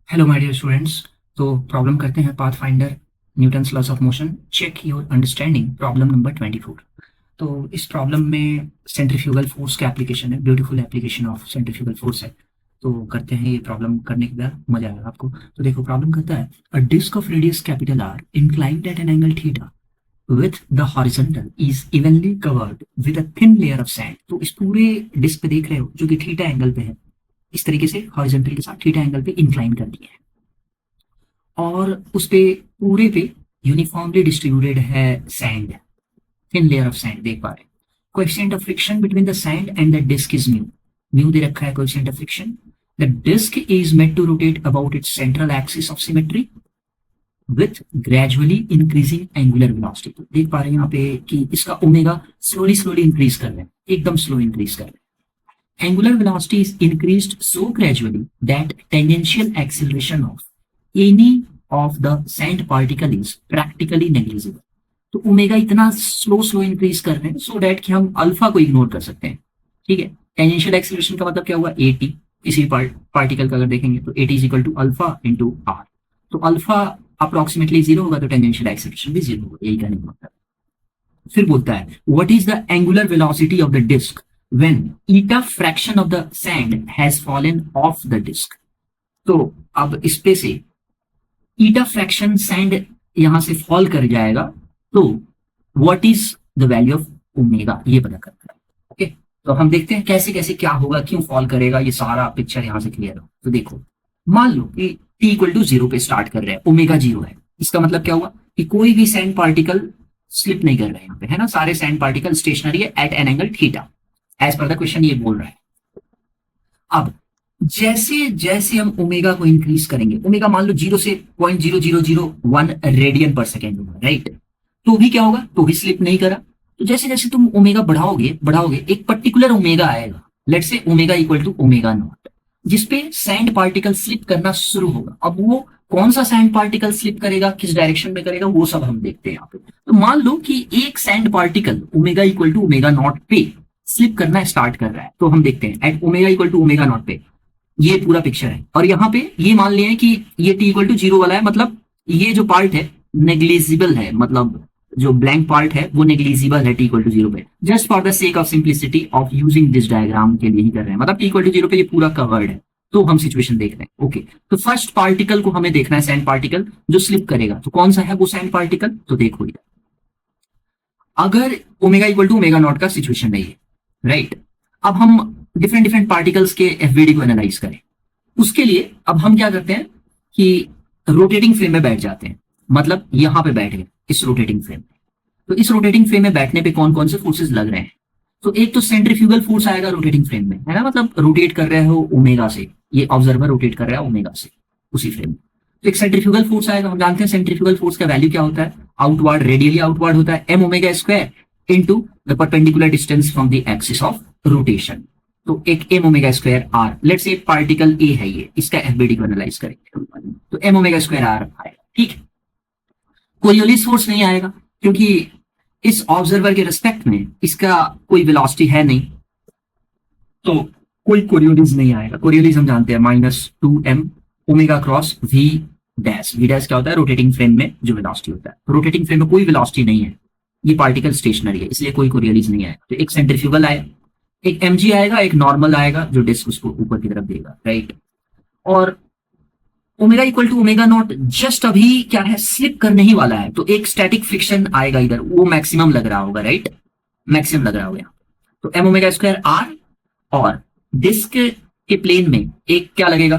Hello my dear students. तो problem करते हैं path finder Newton's laws of motion, check your understanding, problem number 24। तो इस problem में सेंट्रीफ्यूगल फोर्स का एप्लीकेशन है, beautiful application of centrifugal force है। तो करते हैं ये प्रॉब्लम करने के बाद मजा आएगा आपको। तो देखो प्रॉब्लम करता है, a disk of radius capital R inclined at an angle theta with the horizontal is evenly covered with a thin layer of sand। तो इस पूरे डिस्क पे देख रहे हो जो कि थीटा एंगल पे है, इस तरीके से हॉरिजॉन्टल के साथ थीटा एंगल पे इंक्लाइन कर दिया है और उस पे पूरे पे यूनिफॉर्मली डिस्ट्रीब्यूटेड है sand, thin layer of sand देख पा रहे हैं। Coefficient of friction between the sand and the disk is mu. Mu दे रखा है coefficient of friction. The disk is made to rotate about its central axis of symmetry with gradually increasing angular velocity. तो देख पा रहे हैं यहाँ पे कि इसका ओमेगा स्लोली स्लोली इंक्रीज कर रहे हैं, एकदम स्लो इंक्रीज कर रहे हैं। Angular velocity is increased so gradually that tangential acceleration of any of the sand particle is practically negligible. तो ओमेगा इतना स्लो स्लो इंक्रीज कर रहे हैं सो दैट कि हम अल्फा को इग्नोर कर सकते हैं। ठीक है, टेंजेंशियल एक्सेलरेशन का मतलब क्या हुआ, एटी। किसी पार्टिकल का अगर देखेंगे तो a t is equal to alpha into r. तो अल्फा अप्रोक्सीमेटली जीरो होगा तो टेंजेंशियल एक्सेलरेशन भी जीरो होगा, यही कहने का मतलब। फिर बोलता है what is the angular velocity of the disc when eta fraction of the sand has fallen off the disc. तो अब इस पे से ईटा फ्रैक्शन सैंड यहां से फॉल कर जाएगा, तो what is the value of omega ये पता करता है। ओके, तो हम देखते हैं कैसे कैसे क्या होगा, क्यों फॉल करेगा, ये सारा पिक्चर यहां से क्लियर हो। तो देखो मान लो कि टी इक्वल टू जीरो पे स्टार्ट कर रहे हैं, ओमेगा जीरो है। इसका मतलब क्या हुआ कि कोई भी सैंड पार्टिकल स्लिप नहीं कर रहे हैं यहाँ पे, है ना, सारे सैंड पार्टिकल स्टेशनरी है at an angle theta, as per the question ये बोल रहा है। अब जैसे जैसे हम ओमेगा को इंक्रीज करेंगे, ओमेगा मान लो जीरो से 0.0001 रेडियन पर सेकेंड होगा, राइट, तो भी क्या होगा, तो भी स्लिप नहीं करा। तो जैसे जैसे तुम ओमेगा बढ़ाओगे बढ़ाओगे एक पर्टिकुलर ओमेगा आएगा, let's say omega equal to omega naught, जिसपे सैंड पार्टिकल स्लिप करना शुरू होगा। अब वो कौन सा सैंड पार्टिकल स्लिप करेगा, किस डायरेक्शन में करेगा, वो सब हम देखते हैं यहाँ पे। तो मान लो कि एक sand particle omega equal to omega naught पे स्लिप करना स्टार्ट कर रहा है, तो हम देखते हैं at omega equal to omega naught पे ये पूरा पिक्चर है। और यहाँ पे ये मान लिया कि ये टी इक्वल टू जीरो वाला है, मतलब ये जो पार्ट है नेग्लिजिबल है, मतलब जो ब्लैंक पार्ट है वो नेग्लिजिबल है टी इक्वल टू जीरो पे। Just for the sake of simplicity of using this diagram के लिए ही कर रहे हैं, मतलब टी इक्वल टू जीरो पे ये पूरा कवर्ड है। तो हम सिचुएशन देख रहे हैं। ओके, तो फर्स्ट पार्टिकल को हमें देखना है, सैंड पार्टिकल जो स्लिप करेगा। तो कौन सा है वो सैंड पार्टिकल, तो देखो इधर, अगर omega equal to omega naught का सिचुएशन नहीं है, राइट, अब हम डिफरेंट डिफरेंट पार्टिकल्स के एफबीडी को एनालाइज करें। उसके लिए अब हम क्या करते हैं कि रोटेटिंग फ्रेम में बैठ जाते हैं, मतलब यहां पे बैठ गए इस रोटेटिंग फ्रेम में। तो इस रोटेटिंग फ्रेम में बैठने पे कौन कौन से फोर्सेस लग रहे हैं, तो एक तो सेंट्रीफ्यूगल फोर्स आएगा रोटेटिंग फ्रेम में, है ना, मतलब रोटेट कर रहे हो ओमेगा से, ये ऑब्जर्वर रोटेट कर रहा है ओमेगा से उसी फ्रेम में। तो एक सेंट्रीफ्यूगल फोर्स आएगा, हम जानते हैं सेंट्रीफ्यूगल फोर्स का वैल्यू क्या होता है, आउटवर्ड रेडियली आउटवर्ड होता है, m omega square into the perpendicular distance from the axis of rotation. तो एक m omega square r, let's say particle a है ये, इसका एफबीडी को एनालाइज करेंगे तो एम ओमेगा स्क्वायर आर आएगा। ठीक है, कोरियोलिस फोर्स नहीं आएगा क्योंकि इस ऑब्जर्वर के रिस्पेक्ट में इसका कोई वेलोसिटी है नहीं, तो कोई कोरियोलिस नहीं आएगा। कोरियोलिस हम जानते हैं -2m omega cross v dash. V dash क्या होता है, रोटेटिंग फ्रेम में जो वेलोसिटी होता है। रोटेटिंग फ्रेम में कोई वेलोसिटी नहीं है, ये पार्टिकल स्टेशनरी है, इसलिए कोई कोरियोलिस नहीं आएगा। तो एक सेंट्रीफ्यूगल आएगा, एक mg आएगा, एक नॉर्मल आएगा जो डिस्क उसको ऊपर की तरफ देगा, राइट। और omega equal to omega naught just अभी क्या है, स्लिप करने ही वाला है, तो एक स्टैटिक फ्रिक्शन आएगा इधर, वो मैक्सिमम लग रहा होगा, राइट, मैक्सिमम लग रहा होगा। तो एम ओमेगा स्क्वायर आर, और डिस्क के प्लेन में एक क्या लगेगा,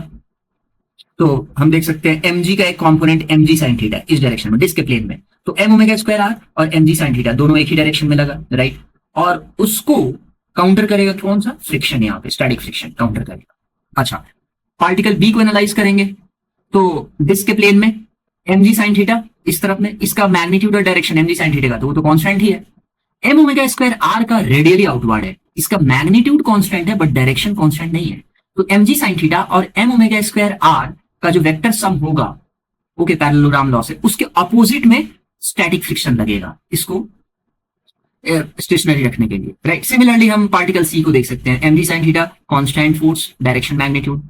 तो हम देख सकते हैं mg का एक कंपोनेंट mg sin थीटा इस डायरेक्शन में डिस्क के प्लेन में, तो एम ओमेगा स्क्वायर आर और mg sin थीटा दोनों एक ही डायरेक्शन में लगा, राइट। और उसको काउंटर करेगा कौन सा, फ्रिक्शन, यहाँ पे स्टैटिक फ्रिक्शन काउंटर करेगा। अच्छा, पार्टिकल बी को एनालाइज करेंगे तो डिस्क के प्लेन में mg sin थीटा इस तरफ में, इसका मैग्नीट्यूड और डायरेक्शन mg sin थीटा का तो वो तो कांस्टेंट ही है। एम ओमेगा स्क्वायर आर का रेडियली आउटवर्ड है, इसका मैग्नीट्यूड कांस्टेंट है बट डायरेक्शन कांस्टेंट नहीं है। तो mg sin थीटा और एम ओमेगा स्क्वायर आर का जो वेक्टर सम होगा, ओके, पैरेललोग्राम लॉ से, उसके अपोजिट में स्टैटिक फ्रिक्शन लगेगा इसको स्टेशनरी रखने के लिए, राइट। सिमिलरली हम पार्टिकल सी को देख सकते हैं, mg sin theta constant force, direction magnitude,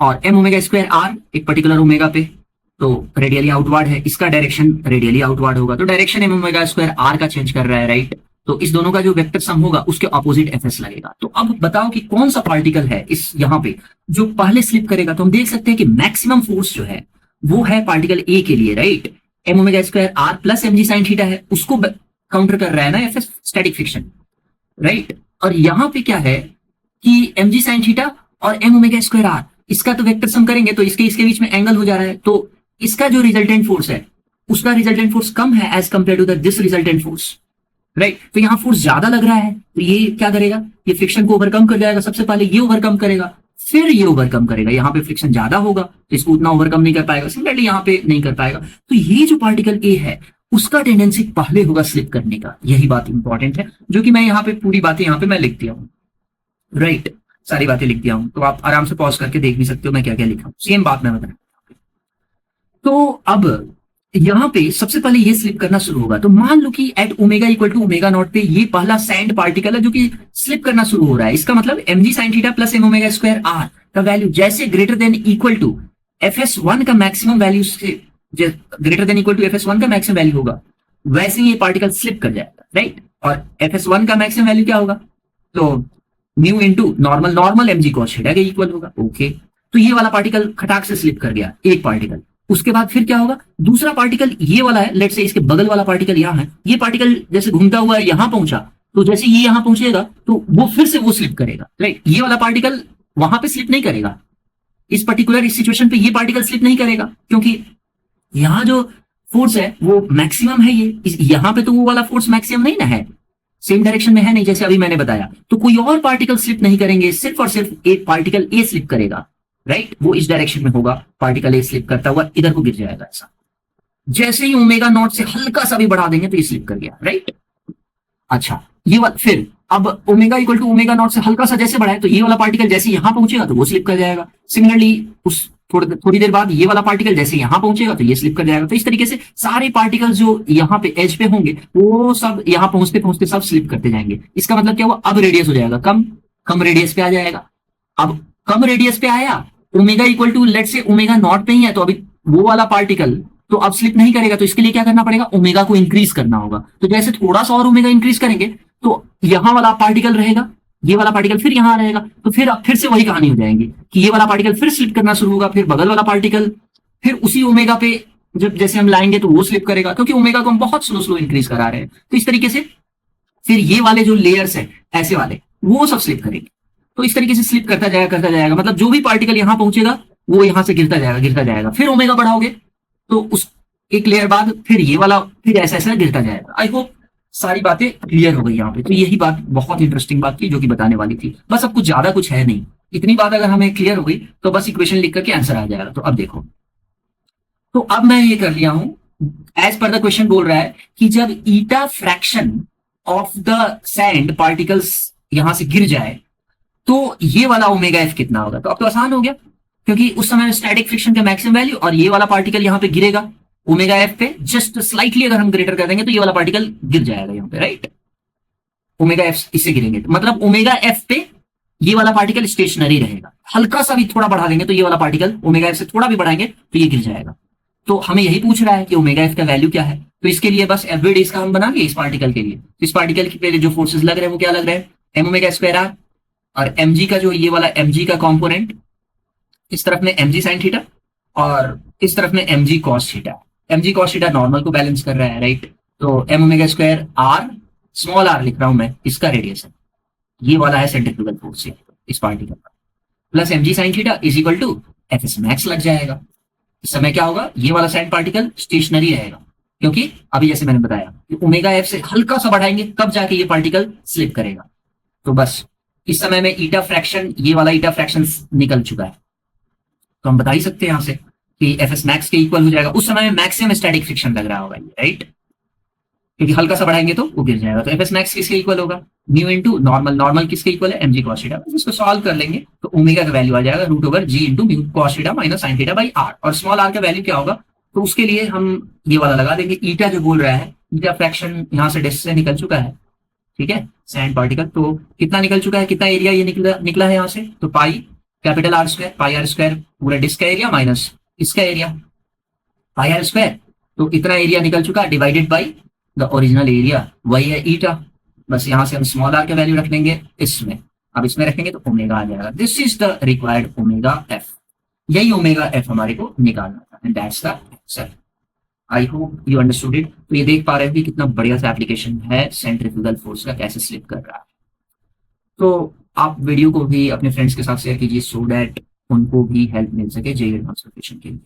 और एम ओमेगा स्क्वायर आर एक पर्टिकुलर ओमेगा पे, तो रेडियली आउटवर्ड है, इसका डायरेक्शन रेडियली आउटवर्ड होगा, तो direction m omega square r का चेंज कर रहा है, राइट। तो इस दोनों का जो वेक्टर सम होगा उसके ऑपोजिट एफएस लगेगा। तो अब बताओ कि कौन सा पार्टिकल है इस यहाँ पे जो पहले स्लिप करेगा। तो हम देख सकते हैं कि मैक्सिमम फोर्स जो है वो है पार्टिकल ए के लिए, right. M omega square r plus m g sine theta है, उसको काउंटर कर रहा है ना एफएस, स्टैटिक फ्रिक्शन, राइट। और यहाँ पे क्या है कि एम जी साइन थीटा और एम ओमेगा स्क्वायर आर, इसका तो वेक्टर सम करेंगे तो इसके इसके बीच में एंगल हो जा रहा है, तो इसका जो रिजल्टेंट फोर्स है उसका रिजल्टेंट फोर्स कम है as compare to this resultant force, right. तो यहाँ फोर्स ज्यादा लग रहा है, तो ये क्या करेगा, ये फ्रिक्शन को ओवरकम कर जाएगा। सबसे पहले ये ओवरकम करेगा, फिर ये ओवरकम करेगा। यहाँ पे फ्रिक्शन ज्यादा होगा तो इसको उतना ओवरकम नहीं कर पाएगा, सिमिलरली यहाँ पे नहीं कर पाएगा। तो ये जो पार्टिकल ए है उसका टेंडेंसी पहले होगा स्लिप करने का, यही बात इंपॉर्टेंट है, जो कि मैं यहाँ पे पूरी बातें यहाँ पे मैं लिख दिया हूँ, राइट। सारी बातें लिख दिया हूँ, तो आप आराम से पॉज करके देख भी सकते हो मैं क्या क्या लिखा हूँ, सेम बात मैं बता। तो अब यहाँ पे सबसे पहले ये स्लिप करना शुरू होगा। तो मान लो कि at omega equal to omega naught पे ये पहला सैंड पार्टिकल है जो कि स्लिप करना शुरू हो रहा है। इसका मतलब m g sine theta plus m omega square r का वैल्यू जैसे greater than equal to f s one का मैक्सिमम वैल्यू से greater than equal to f s one का मैक्सिमम वैल्यू होगा, वैसे ही ये पार्टिकल स्लिप कर जाएगा, राइट। और एफ एस वन का मैक्सिमम वैल्यू क्या होगा, तो mu into normal normal m g cos theta के इक्वल होगा, ओके। तो ये वाला पार्टिकल खटाक से स्लिप कर गया, एक पार्टिकल। उसके बाद फिर क्या होगा, दूसरा पार्टिकल ये वाला है, लेट्स से इसके बगल वाला पार्टिकल यहाँ है, ये पार्टिकल जैसे घूमता हुआ यहाँ पहुंचा, तो जैसे ये यहाँ पहुंचेगा तो वो फिर से वो स्लिप करेगा, राइट। ये वाला पार्टिकल वहां पे स्लिप नहीं करेगा, इस पर्टिकुलर इस सिचुएशन पे ये पार्टिकल स्लिप नहीं करेगा, क्योंकि यहाँ जो फोर्स है वो मैक्सिमम है, ये यहाँ पे तो वो वाला फोर्स मैक्सिमम नहीं ना है, सेम डायरेक्शन में है नहीं, जैसे अभी मैंने बताया। तो कोई और पार्टिकल स्लिप नहीं करेंगे, सिर्फ और सिर्फ एक पार्टिकल ए स्लिप करेगा, राइट। वो इस डायरेक्शन में होगा, पार्टिकल ए स्लिप करता हुआ इधर को गिर जाएगा ऐसा। जैसे ही ओमेगा नॉट से हल्का सा भी बढ़ा देंगे तो ये स्लिप कर गया, राइट। अच्छा, ये वाला फिर अब omega equal to omega naught से हल्का सा जैसे बढ़ाए तो ये वाला पार्टिकल जैसे यहां पहुंचेगा तो वो स्लिप कर जाएगा। सिमिलरली उस थोड़ी देर बाद ये वाला पार्टिकल जैसे यहां पहुंचेगा तो ये स्लिप कर जाएगा। तो इस तरीके से सारे पार्टिकल जो यहाँ पे एज पे होंगे वो सब यहाँ पहुंचते पहुंचते सब स्लिप करते जाएंगे। इसका मतलब क्या हुआ, अब रेडियस हो जाएगा कम, कम रेडियस पे आ जाएगा। अब कम रेडियस पे आया, ओमेगा इक्वल टू लेट से ओमेगा नॉट पे ही है, तो अभी वो वाला पार्टिकल तो अब स्लिप नहीं करेगा। तो इसके लिए क्या करना पड़ेगा, ओमेगा को इंक्रीज करना होगा। तो जैसे थोड़ा सा और ओमेगा इंक्रीज करेंगे तो यहां वाला पार्टिकल रहेगा, ये वाला पार्टिकल फिर यहां रहेगा, तो फिर से वही कहानी हो जाएगी कि ये वाला पार्टिकल फिर स्लिप करना शुरू होगा, फिर बगल वाला पार्टिकल फिर उसी ओमेगा पे जब जैसे हम लाएंगे तो वो स्लिप करेगा, क्योंकि ओमेगा को हम बहुत स्लो स्लो इंक्रीज करा रहे हैं। तो इस तरीके से फिर ये वाले जो लेयर्स है ऐसे वाले वो सब स्लिप करेंगे। तो इस तरीके से स्लिप करता जाएगा, मतलब जो भी पार्टिकल यहां पहुंचेगा वो यहां से गिरता जाएगा। फिर ओमेगा बढ़ाओगे तो उस एक लेयर बाद फिर ये वाला फिर ऐसा ऐसा गिरता जाएगा। आई होप सारी बातें क्लियर हो गई यहाँ पे। तो यही बात बहुत इंटरेस्टिंग बात थी जो कि बताने वाली थी, बस अब कुछ ज्यादा कुछ है नहीं। इतनी बात अगर हमें क्लियर हो गई तो बस इक्वेशन लिख करके आंसर आ जाएगा। तो अब देखो, तो अब मैं ये कर लिया हूं, एज पर द क्वेश्चन बोल रहा है कि जब eta fraction of the sand particles यहां से गिर जाए तो ये वाला ओमेगा एफ कितना होगा। तो अब तो आसान हो गया, क्योंकि उस समय स्टैटिक फ्रिक्शन का मैक्सिमम वैल्यू और ये वाला पार्टिकल यहाँ पे गिरेगा ओमेगा एफ पे, जस्ट स्लाइटली अगर हम ग्रेटर कर देंगे तो ये वाला पार्टिकल गिर जाएगा यहाँ पे, राइट। ओमेगा एफ इससे गिरेंगे तो मतलब ओमेगा एफ पे ये वाला पार्टिकल स्टेशनरी रहेगा। हल्का सा भी थोड़ा बढ़ा देंगे तो ये वाला पार्टिकल ओमेगा एफ से थोड़ा भी बढ़ाएंगे तो ये गिर जाएगा। तो हमें यही पूछ रहा है कि ओमेगा एफ का वैल्यू क्या है। तो इसके लिए बस एवरी डेज का हम बनाएंगे इस पार्टिकल के लिए। इस पार्टिकल के लिए जो फोर्सेस लग रहे हैं वो क्या लग रहे हैं, एम ओमेगा स्क्वायर आर और एम जी का जो ये वाला एम जी का कॉम्पोनेंट, इस तरफ में एम जी साइन थीटा और इस तरफ में m g cos theta. M g cos theta normal को बैलेंस कर रहा है, राइट। तो m omega square r, small r लिख रहा हूं मैं, इसका रेडियस है, ये वाला है सेंट्रीफ्यूगल फोर्स इस पार्टिकल का, plus m g sine theta is equal to f s max लग जाएगा। इस समय क्या होगा, ये वाला सैंड पार्टिकल स्टेशनरी रहेगा, क्योंकि अभी जैसे मैंने बताया कि ओमेगा एफ से हल्का सा बढ़ाएंगे तब जाके ये पार्टिकल स्लिप करेगा। तो बस इस समय में ईटा फ्रैक्शन, ये वाला ईटा फ्रैक्शन निकल चुका है, तो हम बता ही सकते हैं यहां से कि एफ एस मैक्स के इक्वल हो जाएगा। उस समय में मैक्सिमम स्टैटिक फ्रिक्शन लग रहा होगा, राइट, क्योंकि हल्का सा बढ़ाएंगे तो वो गिर जाएगा। तो एफ एस मैक्स किसके इक्वल होगा, म्यू इंटू नॉर्मल, नॉर्मल किसके इक्वल है, एम जी कॉस थीटा। इसको सॉल्व कर लेंगे तो ओमेगा का वैल्यू आ जाएगा root over g into mu cos theta minus sine theta by r. और स्मॉल आर का वैल्यू क्या होगा, तो उसके लिए हम ये वाला लगा देंगे, ईटा जो बोल रहा है, ईटा फ्रैक्शन यहाँ से डिस्क से निकल चुका है, ठीक है, सैंड पार्टिकल। तो कितना निकल चुका है, कितना एरिया ये निकला है यहाँ से, तो pi capital r square, pi r square पूरा डिस्क का एरिया माइनस इसका एरिया पाई आर स्क्वायर, तो इतना एरिया निकल चुका divided by the original area, वही है ईटा। बस यहां से हम स्मॉल आर के वैल्यू रख लेंगे इसमें, अब इसमें रखेंगे तो ओमेगा आ जाएगा। This is the required omega F, यही ओमेगा एफ हमारे को निकालना था and that's the answer. I hope you understood it. तो ये देख पा रहे हो कि कितना बढ़िया सा एप्लीकेशन है सेंट्रीफ्यूगल फोर्स का, कैसे स्लिप कर रहा है। तो आप वीडियो को भी अपने फ्रेंड्स के साथ शेयर कीजिए सो दैट उनको भी हेल्प मिल सके जेईई एडवांस प्रिपरेशन के लिए।